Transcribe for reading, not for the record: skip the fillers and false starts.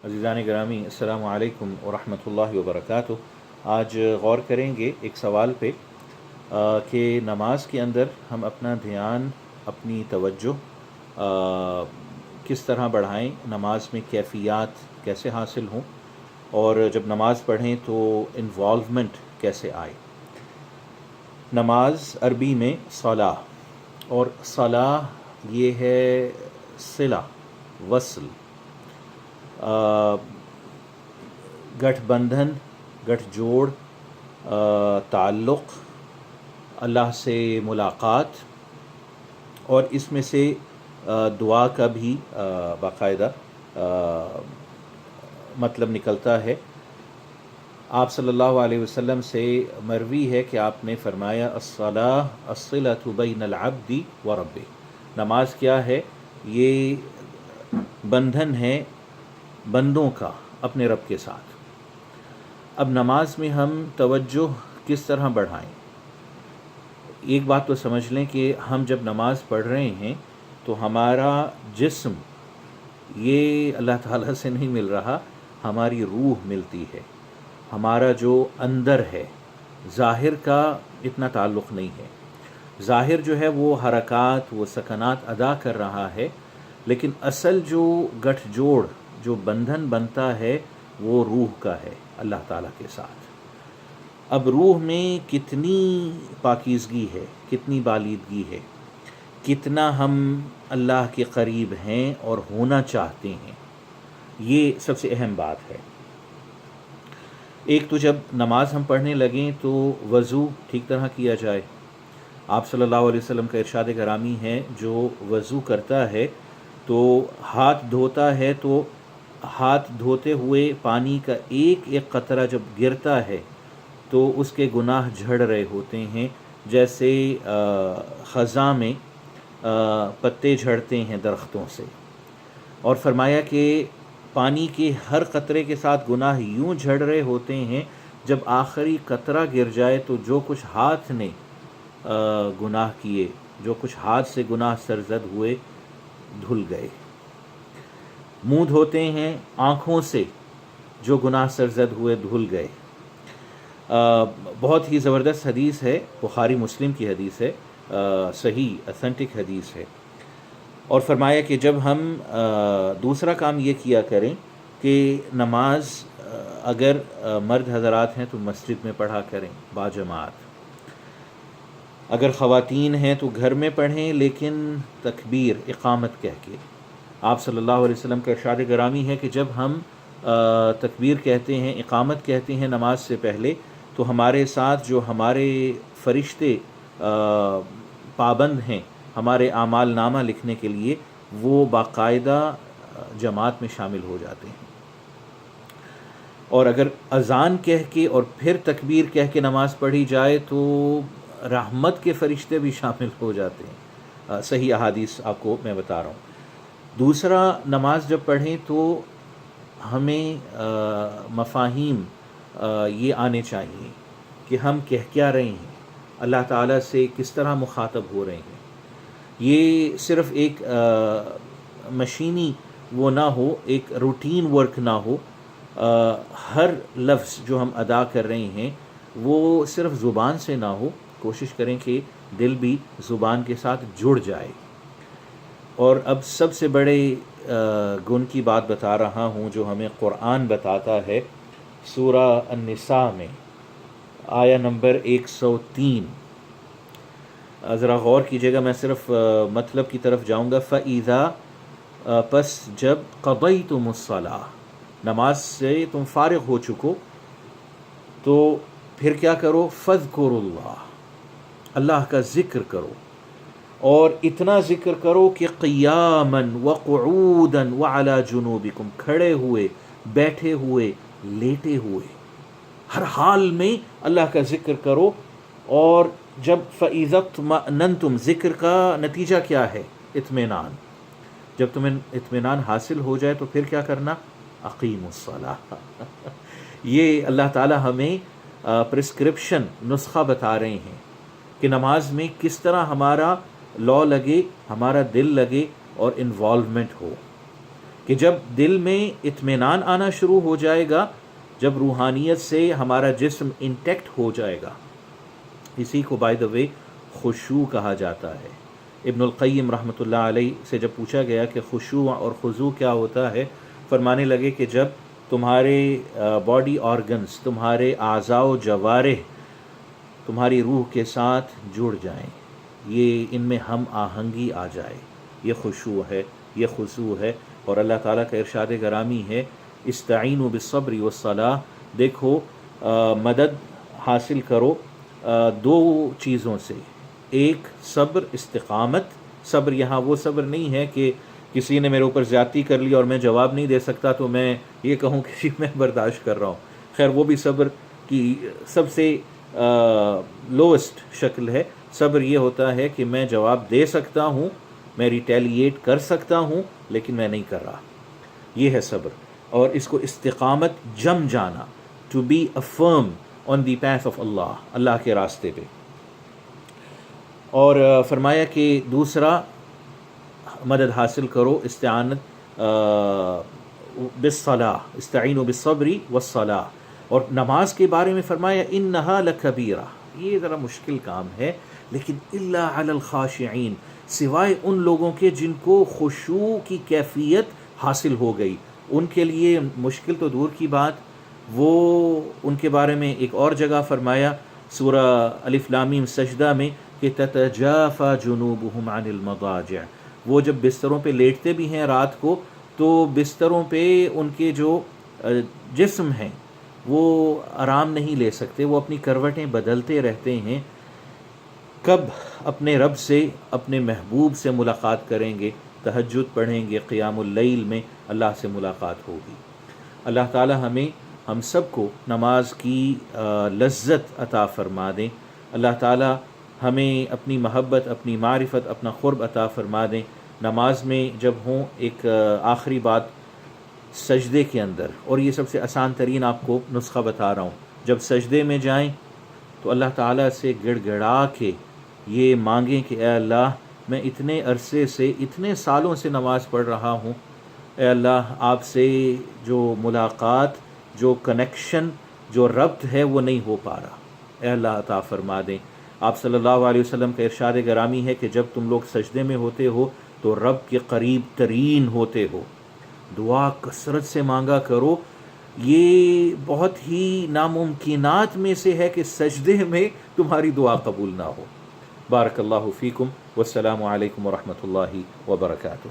عزیزان گرامی، السلام علیکم ورحمۃ اللہ وبرکاتہ۔ آج غور کریں گے ایک سوال پہ کہ نماز کے اندر ہم اپنا دھیان، اپنی توجہ کس طرح بڑھائیں، نماز میں کیفیات کیسے حاصل ہوں، اور جب نماز پڑھیں تو انوالومنٹ کیسے آئے۔ نماز عربی میں صلاح، اور صلاح یہ ہے صلہ، وصل، گٹھ بندھن، گٹھ جوڑ، تعلق، اللہ سے ملاقات، اور اس میں سے دعا کا بھی باقاعدہ مطلب نکلتا ہے۔ آپ صلی اللہ علیہ وسلم سے مروی ہے کہ آپ نے فرمایا الصلاۃ الصلۃ بین العبد و ربہ، نماز کیا ہے؟ یہ بندھن ہے بندوں کا اپنے رب کے ساتھ۔ اب نماز میں ہم توجہ کس طرح بڑھائیں؟ ایک بات تو سمجھ لیں کہ ہم جب نماز پڑھ رہے ہیں تو ہمارا جسم یہ اللہ تعالیٰ سے نہیں مل رہا، ہماری روح ملتی ہے، ہمارا جو اندر ہے، ظاہر کا اتنا تعلق نہیں ہے۔ ظاہر جو ہے وہ حرکات، وہ سکنات ادا کر رہا ہے، لیکن اصل جو گٹھ جوڑ، جو بندھن بنتا ہے، وہ روح کا ہے اللہ تعالیٰ کے ساتھ۔ اب روح میں کتنی پاکیزگی ہے، کتنی بالیدگی ہے، کتنا ہم اللہ کے قریب ہیں اور ہونا چاہتے ہیں، یہ سب سے اہم بات ہے۔ ایک تو جب نماز ہم پڑھنے لگیں تو وضو ٹھیک طرح کیا جائے۔ آپ صلی اللہ علیہ وسلم کا ارشاد گرامی ہے، جو وضو کرتا ہے تو ہاتھ دھوتا ہے تو ہاتھ دھوتے ہوئے پانی کا ایک ایک قطرہ جب گرتا ہے تو اس کے گناہ جھڑ رہے ہوتے ہیں، جیسے خزاں میں پتے جھڑتے ہیں درختوں سے۔ اور فرمایا کہ پانی کے ہر قطرے کے ساتھ گناہ یوں جھڑ رہے ہوتے ہیں، جب آخری قطرہ گر جائے تو جو کچھ ہاتھ نے گناہ کیے، جو کچھ ہاتھ سے گناہ سرزد ہوئے، دھل گئے۔ منہ دھوتے ہیں، آنکھوں سے جو گناہ سرزد ہوئے دھل گئے۔ بہت ہی زبردست حدیث ہے، بخاری مسلم کی حدیث ہے، صحیح اتھینٹک حدیث ہے۔ اور فرمایا کہ جب ہم دوسرا کام یہ کیا کریں کہ نماز اگر مرد حضرات ہیں تو مسجد میں پڑھا کریں باجماعت، اگر خواتین ہیں تو گھر میں پڑھیں، لیکن تکبیر، اقامت کہہ کے۔ آپ صلی اللہ علیہ وسلم کا ارشاد گرامی ہے کہ جب ہم تکبیر کہتے ہیں، اقامت کہتے ہیں نماز سے پہلے، تو ہمارے ساتھ جو ہمارے فرشتے پابند ہیں ہمارے اعمال نامہ لکھنے کے لیے، وہ باقاعدہ جماعت میں شامل ہو جاتے ہیں۔ اور اگر اذان کہہ کے اور پھر تکبیر کہہ کے نماز پڑھی جائے تو رحمت کے فرشتے بھی شامل ہو جاتے ہیں۔ صحیح احادیث آپ کو میں بتا رہا ہوں۔ دوسرا، نماز جب پڑھیں تو ہمیں مفاہیم یہ آنے چاہیے کہ ہم کہہ کیا رہے ہیں، اللہ تعالیٰ سے کس طرح مخاطب ہو رہے ہیں۔ یہ صرف ایک مشینی وہ نہ ہو، ایک روٹین ورک نہ ہو، ہر لفظ جو ہم ادا کر رہے ہیں وہ صرف زبان سے نہ ہو، کوشش کریں کہ دل بھی زبان کے ساتھ جڑ جائے۔ اور اب سب سے بڑے گن کی بات بتا رہا ہوں جو ہمیں قرآن بتاتا ہے، سورہ النساء میں آیہ نمبر 103۔ ذرا غور کیجیے گا، میں صرف مطلب کی طرف جاؤں گا۔ فَإِذَا، پس جب، قَضَيْتُمُ الصَّلَاةَ، نماز سے تم فارغ ہو چکو، تو پھر کیا کرو؟ فَاذْكُرُوا اللَّهَ، اللہ کا ذکر کرو، اور اتنا ذکر کرو کہ قیاماً وقعوداً وعلی جنوبکم، کھڑے ہوئے، بیٹھے ہوئے، لیٹے ہوئے، ہر حال میں اللہ کا ذکر کرو۔ اور جب فَإِذَا اطْمَأْنَنْتُمْ، ذکر کا نتیجہ کیا ہے؟ اطمینان۔ جب تمہیں اطمینان حاصل ہو جائے تو پھر کیا کرنا؟ اقیموا الصلاۃ۔ یہ اللہ تعالی ہمیں پرسکرپشن، نسخہ بتا رہے ہیں کہ نماز میں کس طرح ہمارا لو لگے، ہمارا دل لگے اور انوالومنٹ ہو۔ کہ جب دل میں اطمینان آنا شروع ہو جائے گا، جب روحانیت سے ہمارا جسم انٹیکٹ ہو جائے گا، اسی کو بائی دا وے خشوع کہا جاتا ہے۔ ابن القیم رحمۃ اللہ علیہ سے جب پوچھا گیا کہ خشوع اور خضوع کیا ہوتا ہے، فرمانے لگے کہ جب تمہارے باڈی آرگنز، تمہارے اعضاء و جوارح تمہاری روح کے ساتھ جڑ جائیں، یہ ان میں ہم آہنگی آ جائے، یہ خشوع ہے، یہ خضوع ہے۔ اور اللہ تعالیٰ کا ارشاد گرامی ہے استعینوا بالصبر والصلاۃ، دیکھو مدد حاصل کرو دو چیزوں سے، ایک صبر، استقامت۔ صبر یہاں وہ صبر نہیں ہے کہ کسی نے میرے اوپر زیادتی کر لی اور میں جواب نہیں دے سکتا تو میں یہ کہوں کہ میں برداشت کر رہا ہوں، خیر وہ بھی صبر کی سب سے لوسٹ شکل ہے۔ صبر یہ ہوتا ہے کہ میں جواب دے سکتا ہوں، میں ریٹیلیٹ کر سکتا ہوں، لیکن میں نہیں کر رہا، یہ ہے صبر۔ اور اس کو استقامت جم جانا، to be firm on the path of اللہ، اللہ کے راستے پہ۔ اور فرمایا کہ دوسرا مدد حاصل کرو استعانت بالصلاۃ، استعینوا بالصبر والصلاۃ۔ اور نماز کے بارے میں فرمایا انہا لکبیرہ، یہ ذرا مشکل کام ہے، لیکن الا علی الخاشعین، سوائے ان لوگوں کے جن کو خشوع کی کیفیت حاصل ہو گئی، ان کے لیے مشکل تو دور کی بات، وہ ان کے بارے میں ایک اور جگہ فرمایا سورہ الف لام میم سجدہ میں کہ تتجافى جنوبهم عن المضاجع، وہ جب بستروں پہ لیٹتے بھی ہیں رات کو تو بستروں پہ ان کے جو جسم ہیں وہ آرام نہیں لے سکتے، وہ اپنی کروٹیں بدلتے رہتے ہیں، کب اپنے رب سے، اپنے محبوب سے ملاقات کریں گے، تہجد پڑھیں گے، قیام اللیل میں اللہ سے ملاقات ہوگی۔ اللہ تعالی ہم سب کو نماز کی لذت عطا فرما دیں، اللہ تعالی ہمیں اپنی محبت، اپنی معرفت، اپنا قرب عطا فرما دیں۔ نماز میں جب ہوں، ایک آخری بات سجدے کے اندر، اور یہ سب سے آسان ترین آپ کو نسخہ بتا رہا ہوں، جب سجدے میں جائیں تو اللہ تعالیٰ سے گڑ گڑا کے یہ مانگیں کہ اے اللہ میں اتنے عرصے سے، اتنے سالوں سے نماز پڑھ رہا ہوں، اے اللہ آپ سے جو ملاقات، جو کنیکشن، جو ربط ہے وہ نہیں ہو پا رہا، اے اللہ عطا فرما دیں۔ آپ صلی اللہ علیہ وسلم کا ارشاد گرامی ہے کہ جب تم لوگ سجدے میں ہوتے ہو تو رب کے قریب ترین ہوتے ہو، دعا کثرت سے مانگا کرو۔ یہ بہت ہی ناممکنات میں سے ہے کہ سجدے میں تمہاری دعا قبول نہ ہو۔ بارک اللہ فیکم، والسلام علیکم ورحمۃ اللہ وبرکاتہ۔